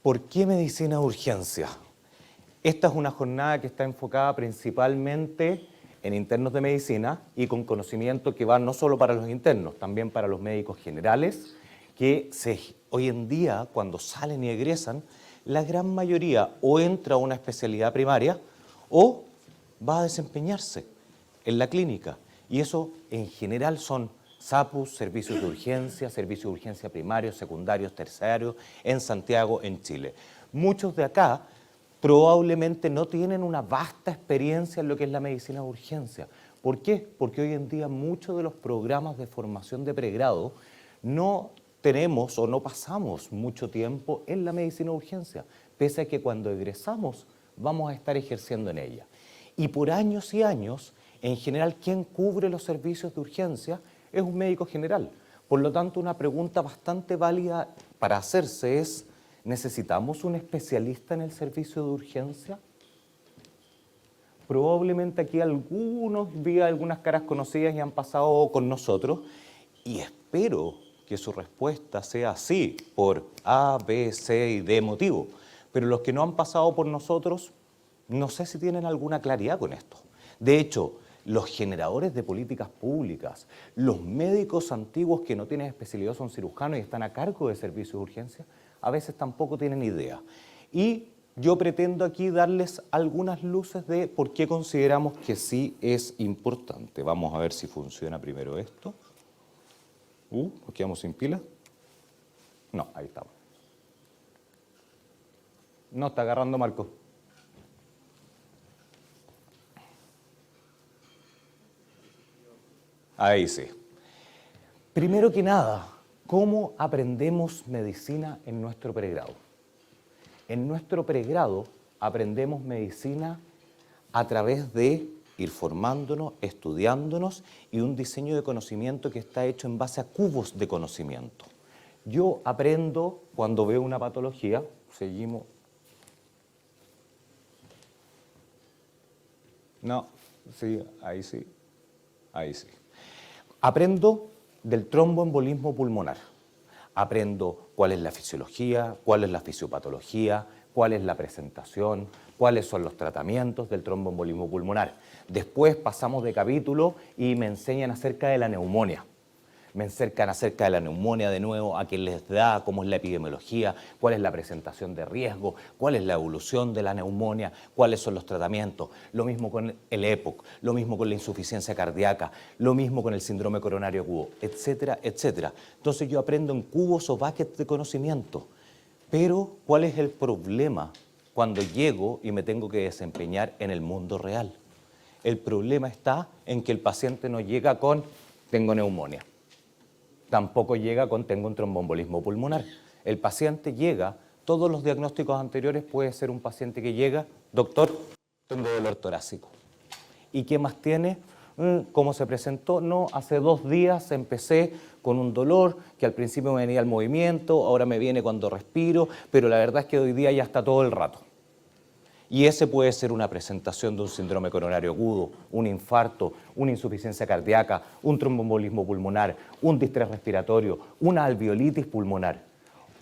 ¿Por qué medicina de urgencia? Esta es una jornada que está enfocada principalmente en internos de medicina y con conocimiento que va no solo para los internos, también para los médicos generales, que hoy en día, cuando salen y egresan, la gran mayoría o entra a una especialidad primaria o va a desempeñarse en la clínica. Y eso en general son SAPUS, servicios de urgencia primarios, secundarios, terciarios, en Santiago, en Chile. Muchos de acá probablemente no tienen una vasta experiencia en lo que es la medicina de urgencia. ¿Por qué? Porque hoy en día muchos de los programas de formación de pregrado no tenemos o no pasamos mucho tiempo en la medicina de urgencia, pese a que cuando egresamos vamos a estar ejerciendo en ella. Y por años y años, en general, quien cubre los servicios de urgencia es un médico general. Por lo tanto, una pregunta bastante válida para hacerse es, ¿necesitamos un especialista en el servicio de urgencia? Probablemente aquí vi algunas caras conocidas y han pasado con nosotros y espero que su respuesta sea sí, por A, B, C y D motivo. Pero los que no han pasado por nosotros, no sé si tienen alguna claridad con esto. De hecho, los generadores de políticas públicas, los médicos antiguos que no tienen especialidad, son cirujanos y están a cargo de servicios de urgencia, a veces tampoco tienen idea. Y yo pretendo aquí darles algunas luces de por qué consideramos que sí es importante. Vamos a ver si funciona primero esto. ¿Nos quedamos sin pila? No, ahí estamos. No está agarrando, Marco. Ahí sí. Primero que nada, ¿cómo aprendemos medicina en nuestro pregrado? En nuestro pregrado aprendemos medicina a través de ir formándonos, estudiándonos y un diseño de conocimiento que está hecho en base a cubos de conocimiento. Yo aprendo cuando veo una patología, seguimos. No, sí, ahí sí, ahí sí. Aprendo del tromboembolismo pulmonar. Aprendo cuál es la fisiología, cuál es la fisiopatología, cuál es la presentación, cuáles son los tratamientos del tromboembolismo pulmonar. Después pasamos de capítulo y me enseñan acerca de la neumonía. Me acercan acerca de la neumonía de nuevo, a qué les da, cómo es la epidemiología, cuál es la presentación de riesgo, cuál es la evolución de la neumonía, cuáles son los tratamientos. Lo mismo con el EPOC, lo mismo con la insuficiencia cardíaca, lo mismo con el síndrome coronario agudo, etcétera, etcétera. Entonces yo aprendo en cubos o buckets de conocimiento. Pero, ¿cuál es el problema cuando llego y me tengo que desempeñar en el mundo real? El problema está en que el paciente no llega con tengo neumonía. Tampoco llega con tengo un tromboembolismo pulmonar. El paciente llega, todos los diagnósticos anteriores puede ser un paciente que llega, doctor, tengo dolor torácico. ¿Y qué más tiene? ¿Cómo se presentó? No, hace 2 días empecé con un dolor que al principio me venía al movimiento, ahora me viene cuando respiro, pero la verdad es que hoy día ya está todo el rato. Y ese puede ser una presentación de un síndrome coronario agudo, un infarto, una insuficiencia cardíaca, un tromboembolismo pulmonar, un distrés respiratorio, una alveolitis pulmonar,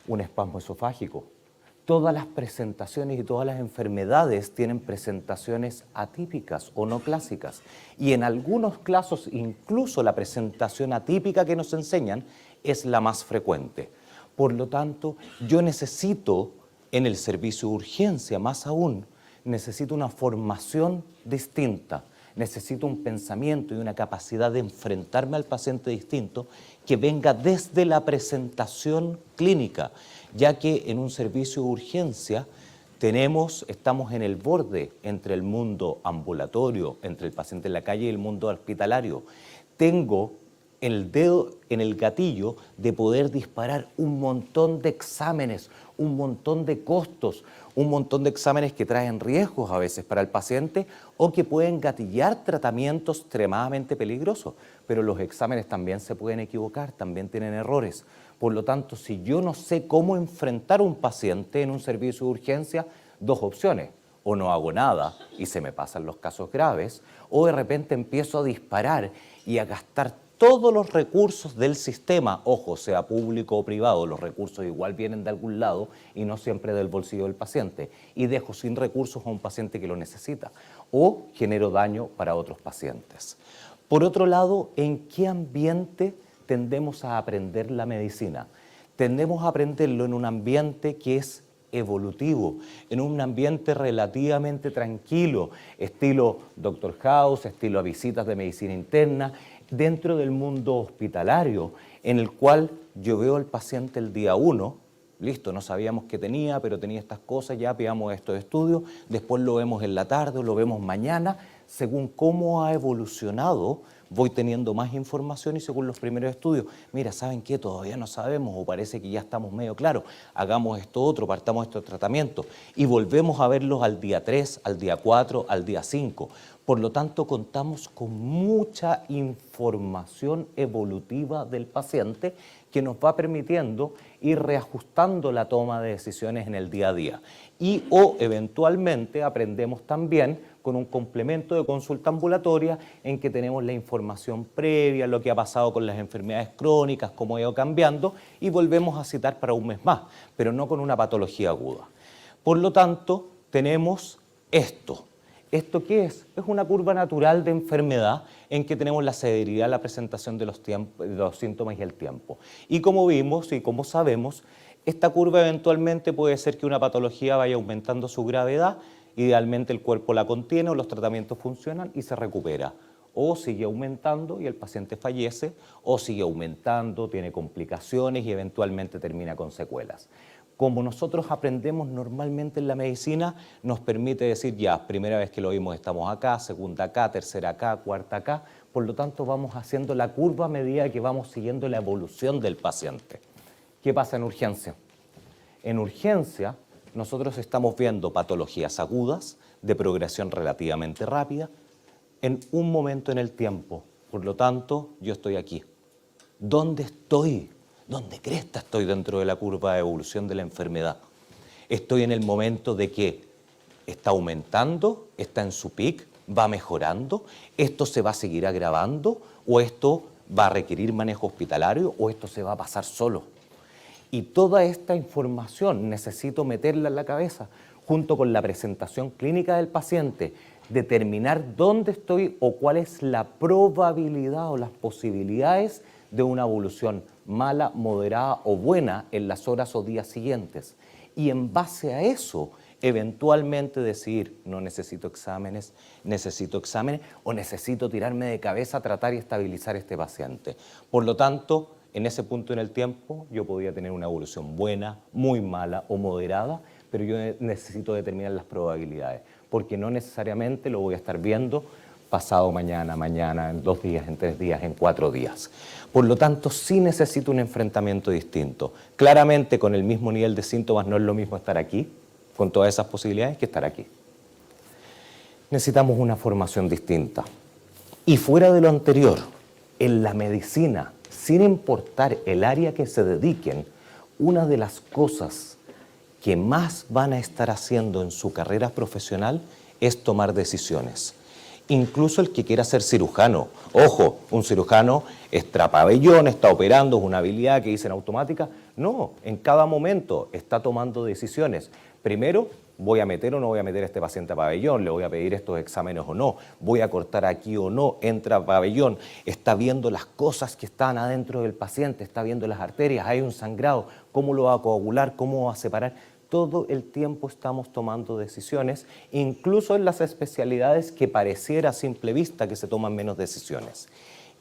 un espasmo esofágico. Todas las presentaciones y todas las enfermedades tienen presentaciones atípicas o no clásicas. Y en algunos casos, incluso la presentación atípica que nos enseñan es la más frecuente. Por lo tanto, yo necesito, en el servicio de urgencia más aún, necesito una formación distinta, necesito un pensamiento y una capacidad de enfrentarme al paciente distinto que venga desde la presentación clínica, ya que en un servicio de urgencia estamos en el borde entre el mundo ambulatorio, entre el paciente en la calle y el mundo hospitalario. Tengo el dedo en el gatillo de poder disparar un montón de exámenes, un montón de costos, un montón de exámenes que traen riesgos a veces para el paciente o que pueden gatillar tratamientos extremadamente peligrosos. Pero los exámenes también se pueden equivocar, también tienen errores. Por lo tanto, si yo no sé cómo enfrentar a un paciente en un servicio de urgencia, 2 opciones. O no hago nada y se me pasan los casos graves, o de repente empiezo a disparar y a gastar todos los recursos del sistema, ojo, sea público o privado, los recursos igual vienen de algún lado y no siempre del bolsillo del paciente, y dejo sin recursos a un paciente que lo necesita, o genero daño para otros pacientes. Por otro lado, ¿en qué ambiente tendemos a aprender la medicina? Tendemos a aprenderlo en un ambiente que es evolutivo, en un ambiente relativamente tranquilo, estilo Dr. House, estilo a visitas de medicina interna, dentro del mundo hospitalario, en el cual yo veo al paciente el día 1, listo, no sabíamos qué tenía, pero tenía estas cosas, ya pidamos estos estudios, después lo vemos en la tarde, lo vemos mañana, según cómo ha evolucionado, voy teniendo más información y según los primeros estudios, mira, ¿saben qué? Todavía no sabemos o parece que ya estamos medio claros, hagamos esto otro, partamos estos tratamientos y volvemos a verlos al día 3, al día 4, al día 5. Por lo tanto, contamos con mucha información evolutiva del paciente que nos va permitiendo ir reajustando la toma de decisiones en el día a día. Y o eventualmente aprendemos también con un complemento de consulta ambulatoria en que tenemos la información previa, lo que ha pasado con las enfermedades crónicas, cómo ha ido cambiando, y volvemos a citar para un mes más, pero no con una patología aguda. Por lo tanto, tenemos esto. ¿Esto qué es? Es una curva natural de enfermedad en que tenemos la severidad, la presentación de los síntomas y el tiempo. Y como vimos y como sabemos, esta curva eventualmente puede ser que una patología vaya aumentando su gravedad, idealmente el cuerpo la contiene o los tratamientos funcionan y se recupera. O sigue aumentando y el paciente fallece, o sigue aumentando, tiene complicaciones y eventualmente termina con secuelas. Como nosotros aprendemos normalmente en la medicina, nos permite decir ya, primera vez que lo vimos estamos acá, segunda acá, tercera acá, cuarta acá. Por lo tanto, vamos haciendo la curva a medida que vamos siguiendo la evolución del paciente. ¿Qué pasa en urgencia? En urgencia, nosotros estamos viendo patologías agudas de progresión relativamente rápida en un momento en el tiempo. Por lo tanto, yo estoy aquí. ¿Dónde estoy? ¿Dónde cresta estoy dentro de la curva de evolución de la enfermedad? Estoy en el momento de que está aumentando, está en su pic, va mejorando, esto se va a seguir agravando o esto va a requerir manejo hospitalario o esto se va a pasar solo. Y toda esta información necesito meterla en la cabeza junto con la presentación clínica del paciente, determinar dónde estoy o cuál es la probabilidad o las posibilidades de una evolución mala, moderada o buena en las horas o días siguientes. Y en base a eso, eventualmente decidir, no necesito exámenes o necesito tirarme de cabeza a tratar y estabilizar a este paciente. Por lo tanto, en ese punto en el tiempo, yo podía tener una evolución buena, muy mala o moderada, pero yo necesito determinar las probabilidades, porque no necesariamente lo voy a estar viendo pasado mañana, en 2 días, en 3 días, en 4 días. Por lo tanto, sí necesito un enfrentamiento distinto. Claramente, con el mismo nivel de síntomas no es lo mismo estar aquí, con todas esas posibilidades, que estar aquí. Necesitamos una formación distinta. Y fuera de lo anterior, en la medicina, sin importar el área que se dediquen, una de las cosas que más van a estar haciendo en su carrera profesional es tomar decisiones. Incluso el que quiera ser cirujano. Ojo, un cirujano extrapabellón, está operando, es una habilidad que dicen automática. No, en cada momento está tomando decisiones. Primero, ¿voy a meter o no voy a meter a este paciente a pabellón? ¿Le voy a pedir estos exámenes o no? ¿Voy a cortar aquí o no? Entra a pabellón, está viendo las cosas que están adentro del paciente, está viendo las arterias, hay un sangrado, ¿cómo lo va a coagular? ¿Cómo va a separar? Todo el tiempo estamos tomando decisiones, incluso en las especialidades que pareciera a simple vista que se toman menos decisiones.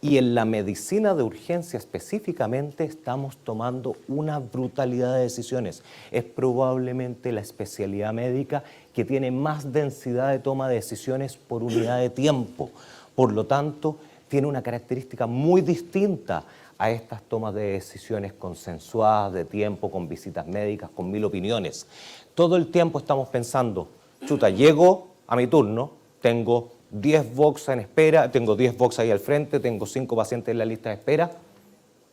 Y en la medicina de urgencia específicamente estamos tomando una brutalidad de decisiones. Es probablemente la especialidad médica que tiene más densidad de toma de decisiones por unidad de tiempo. Por lo tanto, tiene una característica muy distinta a estas tomas de decisiones consensuadas de tiempo, con visitas médicas, con 1000 opiniones. Todo el tiempo estamos pensando, chuta, llego a mi turno, tengo 10 box en espera, tengo 10 box ahí al frente, tengo 5 pacientes en la lista de espera.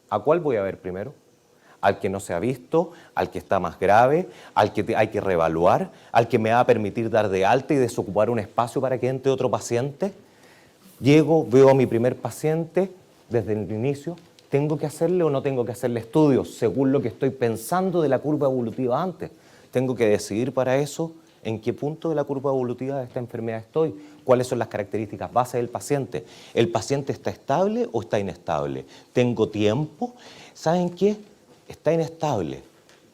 ¿A cuál voy a ver primero? ¿Al que no se ha visto? ¿Al que está más grave? ¿Al que hay que reevaluar? ¿Al que me va a permitir dar de alta y desocupar un espacio para que entre otro paciente? Llego, veo a mi primer paciente, desde el inicio, ¿tengo que hacerle o no tengo que hacerle estudios según lo que estoy pensando de la curva evolutiva antes? Tengo que decidir para eso en qué punto de la curva evolutiva de esta enfermedad estoy, cuáles son las características base del paciente. ¿El paciente está estable o está inestable? ¿Tengo tiempo? ¿Saben qué? Está inestable,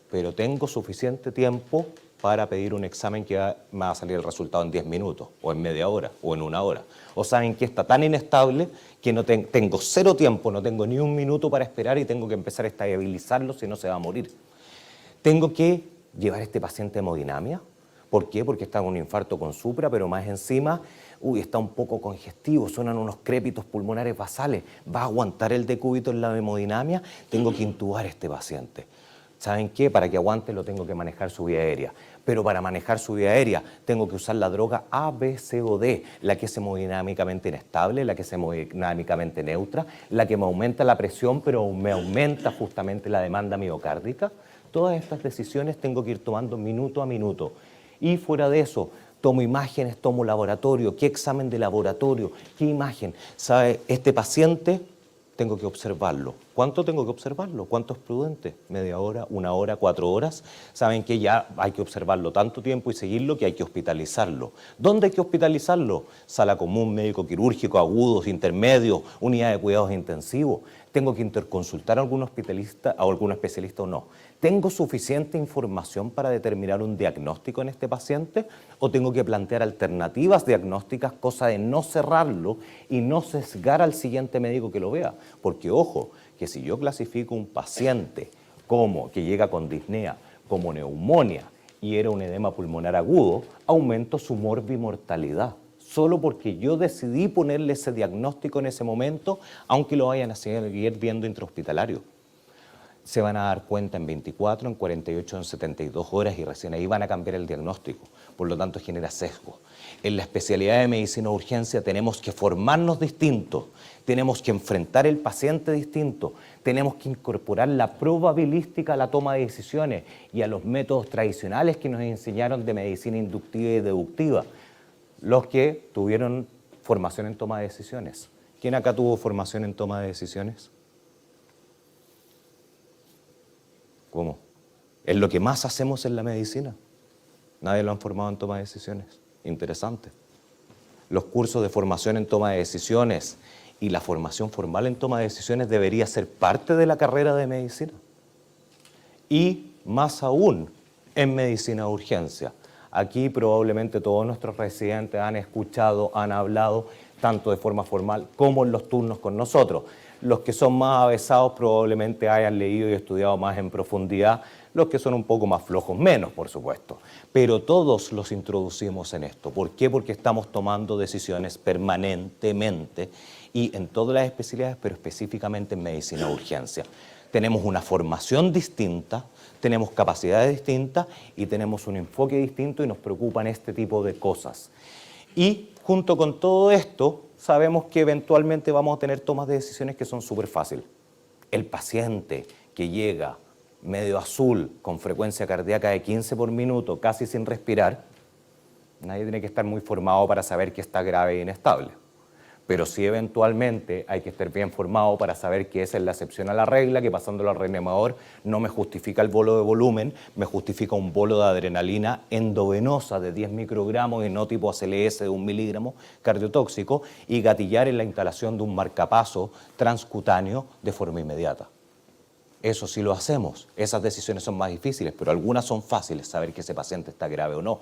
pero tengo suficiente tiempo para pedir un examen que me va a salir el resultado en 10 minutos, o en media hora, o en una hora. O saben que está tan inestable que no tengo cero tiempo, no tengo ni un minuto para esperar y tengo que empezar a estabilizarlo, si no se va a morir. Tengo que llevar a este paciente a hemodinamia. ¿Por qué? Porque está con un infarto con supra, pero más encima, está un poco congestivo, suenan unos crépitos pulmonares basales. ¿Va a aguantar el decúbito en la hemodinamia? Tengo que intubar a este paciente. ¿Saben qué? Para que aguante lo tengo que manejar su vía aérea. Pero para manejar su vía aérea tengo que usar la droga A, B, C o D, la que es hemodinámicamente inestable, la que es hemodinámicamente neutra, la que me aumenta la presión pero me aumenta justamente la demanda miocárdica. Todas estas decisiones tengo que ir tomando minuto a minuto. Y fuera de eso, tomo imágenes, tomo laboratorio, qué examen de laboratorio, qué imagen. ¿Sabe? Este paciente tengo que observarlo. ¿Cuánto tengo que observarlo? ¿Cuánto es prudente? ¿Media hora, una hora, 4 horas? Saben que ya hay que observarlo tanto tiempo y seguirlo que hay que hospitalizarlo. ¿Dónde hay que hospitalizarlo? Sala común, médico quirúrgico, agudos, intermedios, unidad de cuidados intensivos. ¿Tengo que interconsultar a algún hospitalista o algún especialista o no? ¿Tengo suficiente información para determinar un diagnóstico en este paciente? ¿O tengo que plantear alternativas diagnósticas, cosa de no cerrarlo y no sesgar al siguiente médico que lo vea? Porque, ojo, que si yo clasifico un paciente como que llega con disnea, como neumonía y era un edema pulmonar agudo, aumento su morbimortalidad. Solo porque yo decidí ponerle ese diagnóstico en ese momento, aunque lo vayan a seguir viendo intrahospitalario. Se van a dar cuenta en 24, en 48, en 72 horas y recién ahí van a cambiar el diagnóstico. Por lo tanto, genera sesgo. En la especialidad de medicina de urgencia tenemos que formarnos distintos, tenemos que enfrentar el paciente distinto, tenemos que incorporar la probabilística a la toma de decisiones y a los métodos tradicionales que nos enseñaron de medicina inductiva y deductiva, los que tuvieron formación en toma de decisiones. ¿Quién acá tuvo formación en toma de decisiones? ¿Cómo? Es lo que más hacemos en la medicina. Nadie lo han formado en toma de decisiones. Interesante. Los cursos de formación en toma de decisiones y la formación formal en toma de decisiones debería ser parte de la carrera de medicina. Y más aún en medicina de urgencia. Aquí probablemente todos nuestros residentes han escuchado, han hablado, tanto de forma formal como en los turnos con nosotros. Los que son más avesados probablemente hayan leído y estudiado más en profundidad, los que son un poco más flojos menos, por supuesto. Pero todos los introducimos en esto. ¿Por qué? Porque estamos tomando decisiones permanentemente y en todas las especialidades, pero específicamente en medicina de urgencia. Tenemos una formación distinta, tenemos capacidades distintas y tenemos un enfoque distinto y nos preocupan este tipo de cosas. Y junto con todo esto, sabemos que eventualmente vamos a tener tomas de decisiones que son súper fáciles. El paciente que llega medio azul, con frecuencia cardíaca de 15 por minuto, casi sin respirar, nadie tiene que estar muy formado para saber que está grave e inestable. Pero sí eventualmente hay que estar bien formado para saber que esa es la excepción a la regla, que pasándolo al reanimador no me justifica el bolo de volumen, me justifica un bolo de adrenalina endovenosa de 10 microgramos y no tipo ACLS de 1 miligramo cardiotóxico y gatillar en la instalación de un marcapaso transcutáneo de forma inmediata. Eso sí lo hacemos. Esas decisiones son más difíciles, pero algunas son fáciles, saber que ese paciente está grave o no.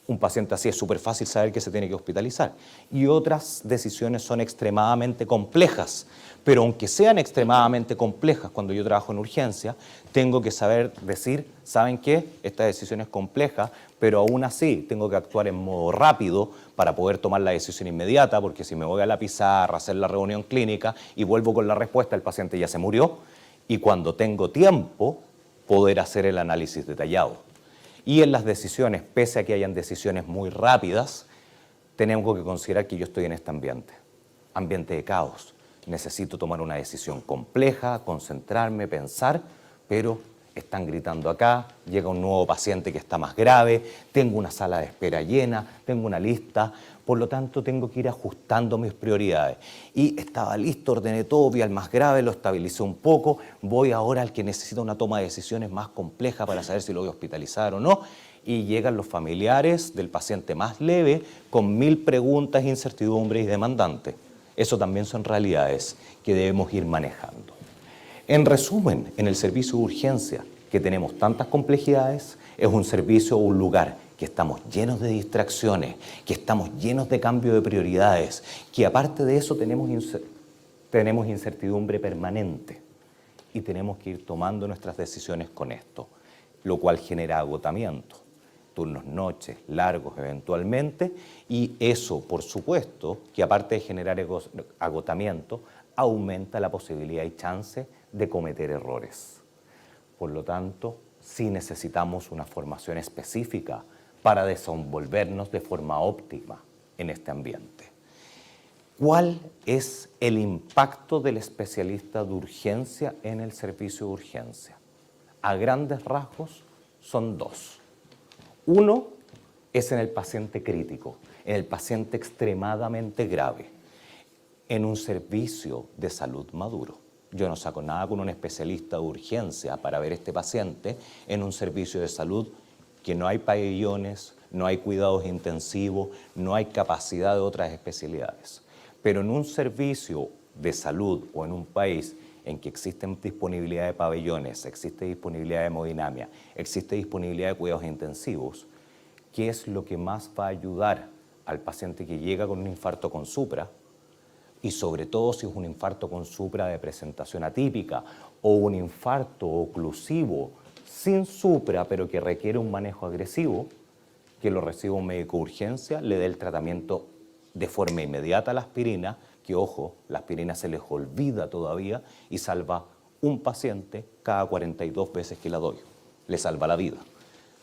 Un paciente así es súper fácil saber que se tiene que hospitalizar. Y otras decisiones son extremadamente complejas. Pero aunque sean extremadamente complejas, cuando yo trabajo en urgencia, tengo que saber decir, ¿saben qué? Esta decisión es compleja, pero aún así tengo que actuar en modo rápido para poder tomar la decisión inmediata, porque si me voy a la pizarra, hacer la reunión clínica y vuelvo con la respuesta, el paciente ya se murió. Y cuando tengo tiempo, poder hacer el análisis detallado. Y en las decisiones, pese a que hayan decisiones muy rápidas, tenemos que considerar que yo estoy en este ambiente de caos. Necesito tomar una decisión compleja, concentrarme, pensar, pero están gritando acá, llega un nuevo paciente que está más grave, tengo una sala de espera llena, tengo una lista, por lo tanto tengo que ir ajustando mis prioridades. Y estaba listo, ordené todo, vi al más grave, lo estabilicé un poco, voy ahora al que necesita una toma de decisiones más compleja para saber si lo voy a hospitalizar o no, y llegan los familiares del paciente más leve con 1000 preguntas, incertidumbres y demandantes. Eso también son realidades que debemos ir manejando. En resumen, en el servicio de urgencia, que tenemos tantas complejidades, es un servicio o un lugar que estamos llenos de distracciones, que estamos llenos de cambio de prioridades, que aparte de eso tenemos incertidumbre permanente y tenemos que ir tomando nuestras decisiones con esto, lo cual genera agotamiento, turnos noches, largos eventualmente, y eso, por supuesto, que aparte de generar agotamiento, aumenta la posibilidad y chance de cometer errores. Por lo tanto, sí necesitamos una formación específica para desenvolvernos de forma óptima en este ambiente. ¿Cuál es el impacto del especialista de urgencia en el servicio de urgencia? A grandes rasgos son dos. Uno es en el paciente crítico, en el paciente extremadamente grave, en un servicio de salud maduro. Yo no saco nada con un especialista de urgencia para ver a este paciente en un servicio de salud que no hay pabellones, no hay cuidados intensivos, no hay capacidad de otras especialidades. Pero en un servicio de salud o en un país en que existen disponibilidad de pabellones, existe disponibilidad de hemodinamia, existe disponibilidad de cuidados intensivos, ¿qué es lo que más va a ayudar al paciente que llega con un infarto con supra? Y sobre todo si es un infarto con supra de presentación atípica o un infarto oclusivo sin supra pero que requiere un manejo agresivo, que lo reciba un médico de urgencia, le dé el tratamiento de forma inmediata a la aspirina, que ojo, la aspirina se les olvida todavía y salva un paciente cada 42 veces que la doy, le salva la vida.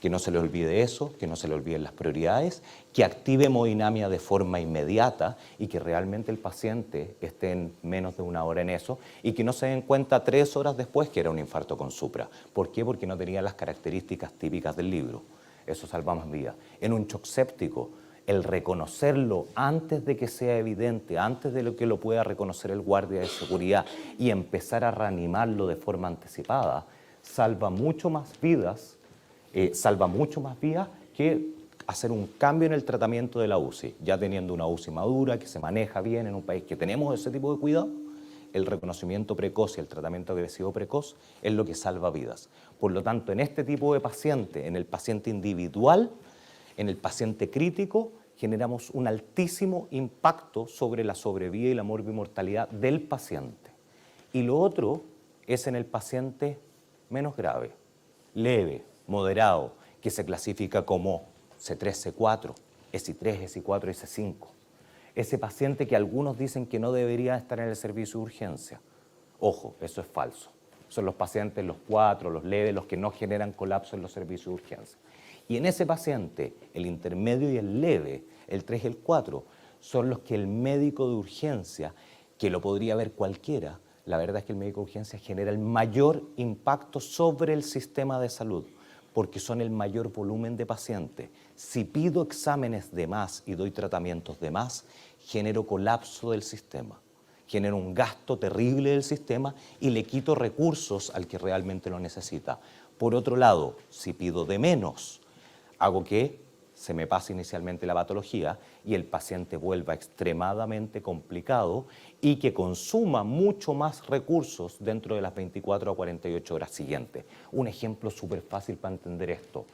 Que no se le olvide eso, que no se le olviden las prioridades, que active hemodinamia de forma inmediata y que realmente el paciente esté en menos de una hora en eso y que no se den cuenta 3 horas después que era un infarto con supra. ¿Por qué? Porque no tenía las características típicas del libro. Eso salva más vidas. En un shock séptico, el reconocerlo antes de que sea evidente, antes de que lo pueda reconocer el guardia de seguridad y empezar a reanimarlo de forma anticipada, salva mucho más vidas que hacer un cambio en el tratamiento de la UCI. Ya teniendo una UCI madura, que se maneja bien en un país que tenemos ese tipo de cuidado, el reconocimiento precoz y el tratamiento agresivo precoz es lo que salva vidas. Por lo tanto, en este tipo de paciente, en el paciente individual, en el paciente crítico, generamos un altísimo impacto sobre la sobrevida y la morbimortalidad del paciente. Y lo otro es en el paciente menos grave, leve, moderado, que se clasifica como C3, C4, ESI3, ESI4, ESI5. Ese paciente que algunos dicen que no debería estar en el servicio de urgencia. Ojo, eso es falso. Son los pacientes, los 4, los leves, los que no generan colapso en los servicios de urgencia. Y en ese paciente, el intermedio y el leve, el 3 y el 4, son los que el médico de urgencia, que lo podría ver cualquiera, la verdad es que el médico de urgencia genera el mayor impacto sobre el sistema de salud, porque son el mayor volumen de pacientes. Si pido exámenes de más y doy tratamientos de más, genero colapso del sistema, genero un gasto terrible del sistema y le quito recursos al que realmente lo necesita. Por otro lado, si pido de menos, hago que se me pase inicialmente la patología y el paciente vuelva extremadamente complicado y que consuma mucho más recursos dentro de las 24 a 48 horas siguientes. Un ejemplo súper fácil para entender esto: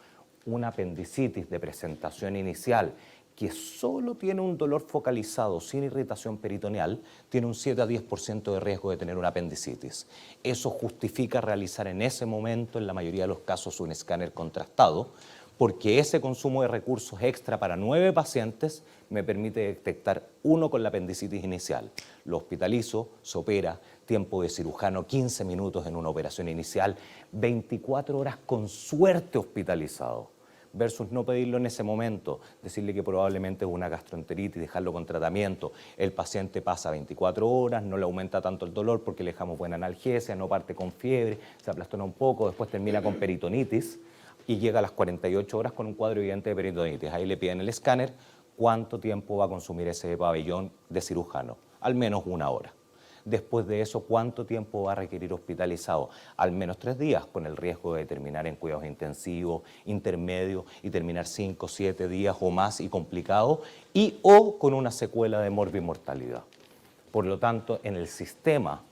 una apendicitis de presentación inicial que solo tiene un dolor focalizado sin irritación peritoneal, tiene un 7 a 10% de riesgo de tener una apendicitis. Eso justifica realizar en ese momento, en la mayoría de los casos, un escáner contrastado, porque ese consumo de recursos extra para 9 pacientes me permite detectar uno con la apendicitis inicial. Lo hospitalizo, se opera, tiempo de cirujano 15 minutos en una operación inicial, 24 horas con suerte hospitalizado. versus no pedirlo en ese momento, decirle que probablemente es una gastroenteritis, dejarlo con tratamiento. El paciente pasa 24 horas, no le aumenta tanto el dolor porque le dejamos buena analgesia, no parte con fiebre, se aplastona un poco, después termina con peritonitis y llega a las 48 horas con un cuadro evidente de peritonitis. Ahí le piden el escáner, ¿cuánto tiempo va a consumir ese pabellón de cirujano? Al menos 1 hora. Después de eso, ¿cuánto tiempo va a requerir hospitalizado? Al menos 3 días, con el riesgo de terminar en cuidados intensivos, intermedios y terminar 5, 7 días o más y complicado, y o con una secuela de morbimortalidad. Por lo tanto, en el sistema,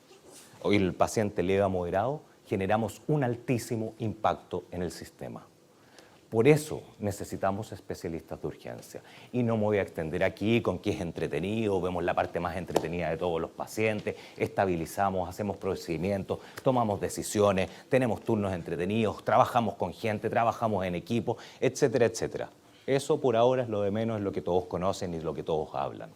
o el paciente leve a moderado, generamos un altísimo impacto en el sistema. Por eso necesitamos especialistas de urgencia. Y no me voy a extender aquí con que es entretenido, vemos la parte más entretenida de todos los pacientes, estabilizamos, hacemos procedimientos, tomamos decisiones, tenemos turnos entretenidos, trabajamos con gente, trabajamos en equipo, etcétera, etcétera. Eso por ahora es lo de menos, es lo que todos conocen y lo que todos hablan.